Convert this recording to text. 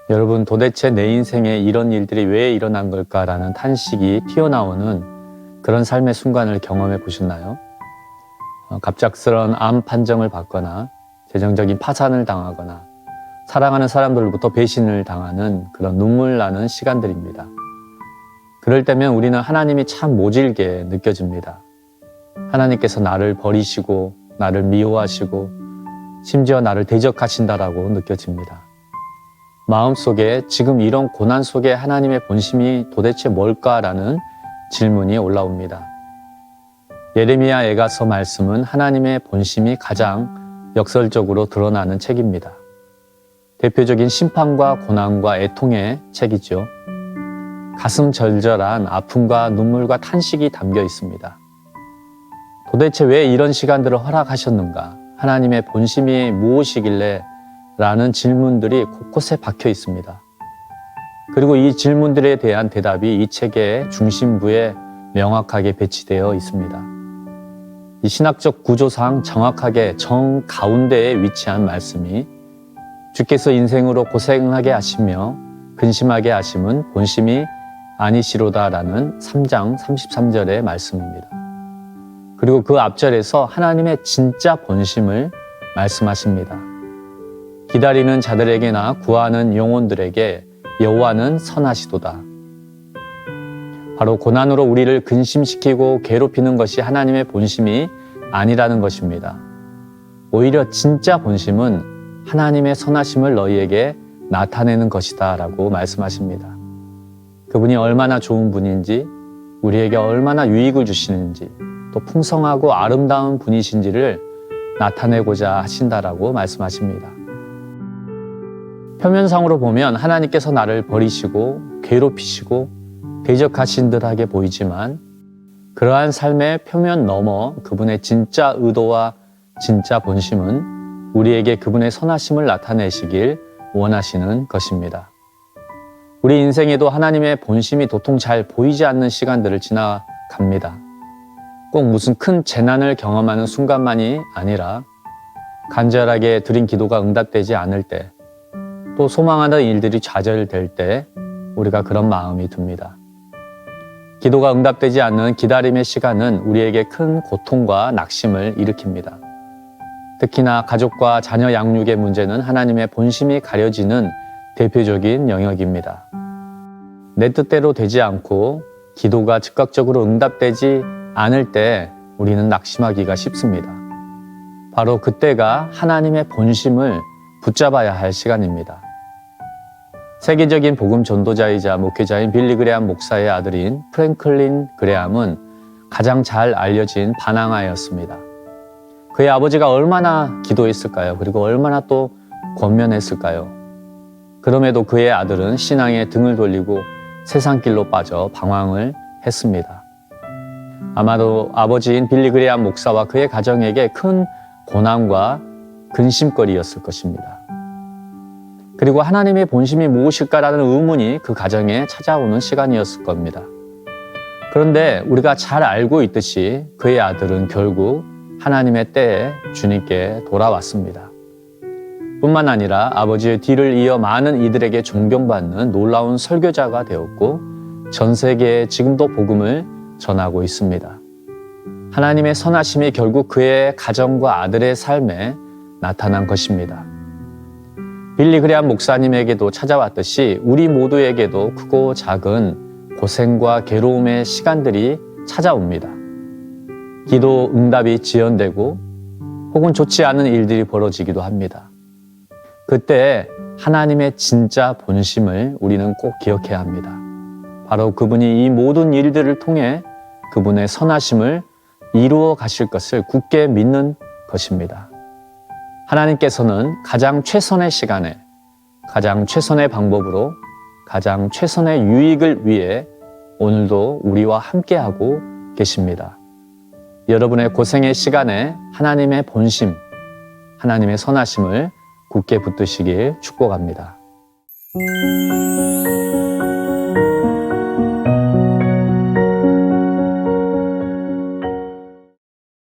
여러분, 도대체 내 인생에 이런 일들이 왜 일어난 걸까라는 탄식이 튀어나오는 그런 삶의 순간을 경험해 보셨나요? 갑작스러운 암 판정을 받거나 재정적인 파산을 당하거나 사랑하는 사람들로부터 배신을 당하는 그런 눈물 나는 시간들입니다. 그럴 때면 우리는 하나님이 참 모질게 느껴집니다. 하나님께서 나를 버리시고 나를 미워하시고 심지어 나를 대적하신다라고 느껴집니다. 마음속에 지금 이런 고난 속에 하나님의 본심이 도대체 뭘까라는 질문이 올라옵니다. 예레미야 애가서 말씀은 하나님의 본심이 가장 역설적으로 드러나는 책입니다. 대표적인 심판과 고난과 애통의 책이죠. 가슴 절절한 아픔과 눈물과 탄식이 담겨 있습니다. 도대체 왜 이런 시간들을 허락하셨는가? 하나님의 본심이 무엇이길래? 라는 질문들이 곳곳에 박혀 있습니다. 그리고 이 질문들에 대한 대답이 이 책의 중심부에 명확하게 배치되어 있습니다. 이 신학적 구조상 정확하게 정 가운데에 위치한 말씀이 주께서 인생으로 고생하게 하시며 근심하게 하심은 본심이 아니시로다라는 3장 33절의 말씀입니다. 그리고 그 앞절에서 하나님의 진짜 본심을 말씀하십니다. 기다리는 자들에게나 구하는 영혼들에게 여호와는 선하시도다. 바로 고난으로 우리를 근심시키고 괴롭히는 것이 하나님의 본심이 아니라는 것입니다. 오히려 진짜 본심은 하나님의 선하심을 너희에게 나타내는 것이다 라고 말씀하십니다. 그분이 얼마나 좋은 분인지, 우리에게 얼마나 유익을 주시는지, 또 풍성하고 아름다운 분이신지를 나타내고자 하신다라고 말씀하십니다. 표면상으로 보면 하나님께서 나를 버리시고 괴롭히시고 대적하신 듯하게 보이지만 그러한 삶의 표면 너머 그분의 진짜 의도와 진짜 본심은 우리에게 그분의 선하심을 나타내시길 원하시는 것입니다. 우리 인생에도 하나님의 본심이 도통 잘 보이지 않는 시간들을 지나갑니다. 꼭 무슨 큰 재난을 경험하는 순간만이 아니라 간절하게 드린 기도가 응답되지 않을 때, 또 소망하는 일들이 좌절될 때 우리가 그런 마음이 듭니다. 기도가 응답되지 않는 기다림의 시간은 우리에게 큰 고통과 낙심을 일으킵니다. 특히나 가족과 자녀 양육의 문제는 하나님의 본심이 가려지는 대표적인 영역입니다. 내 뜻대로 되지 않고 기도가 즉각적으로 응답되지 않을 때 우리는 낙심하기가 쉽습니다. 바로 그때가 하나님의 본심을 붙잡아야 할 시간입니다. 세계적인 복음 전도자이자 목회자인 빌리 그레함 목사의 아들인 프랭클린 그레함은 가장 잘 알려진 반항아였습니다. 그의 아버지가 얼마나 기도했을까요? 그리고 얼마나 또 권면했을까요? 그럼에도 그의 아들은 신앙에 등을 돌리고 세상길로 빠져 방황을 했습니다. 아마도 아버지인 빌리 그레함 목사와 그의 가정에게 큰 고난과 근심거리였을 것입니다. 그리고 하나님의 본심이 무엇일까라는 의문이 그 가정에 찾아오는 시간이었을 겁니다. 그런데 우리가 잘 알고 있듯이 그의 아들은 결국 하나님의 때에 주님께 돌아왔습니다. 뿐만 아니라 아버지의 뒤를 이어 많은 이들에게 존경받는 놀라운 설교자가 되었고 전 세계에 지금도 복음을 전하고 있습니다. 하나님의 선하심이 결국 그의 가정과 아들의 삶에 나타난 것입니다. 빌리 그레함 목사님에게도 찾아왔듯이 우리 모두에게도 크고 작은 고생과 괴로움의 시간들이 찾아옵니다. 기도 응답이 지연되고 혹은 좋지 않은 일들이 벌어지기도 합니다. 그때 하나님의 진짜 본심을 우리는 꼭 기억해야 합니다. 바로 그분이 이 모든 일들을 통해 그분의 선하심을 이루어 가실 것을 굳게 믿는 것입니다. 하나님께서는 가장 최선의 시간에 가장 최선의 방법으로 가장 최선의 유익을 위해 오늘도 우리와 함께하고 계십니다. 여러분의 고생의 시간에 하나님의 본심, 하나님의 선하심을 굳게 붙드시길 축복합니다.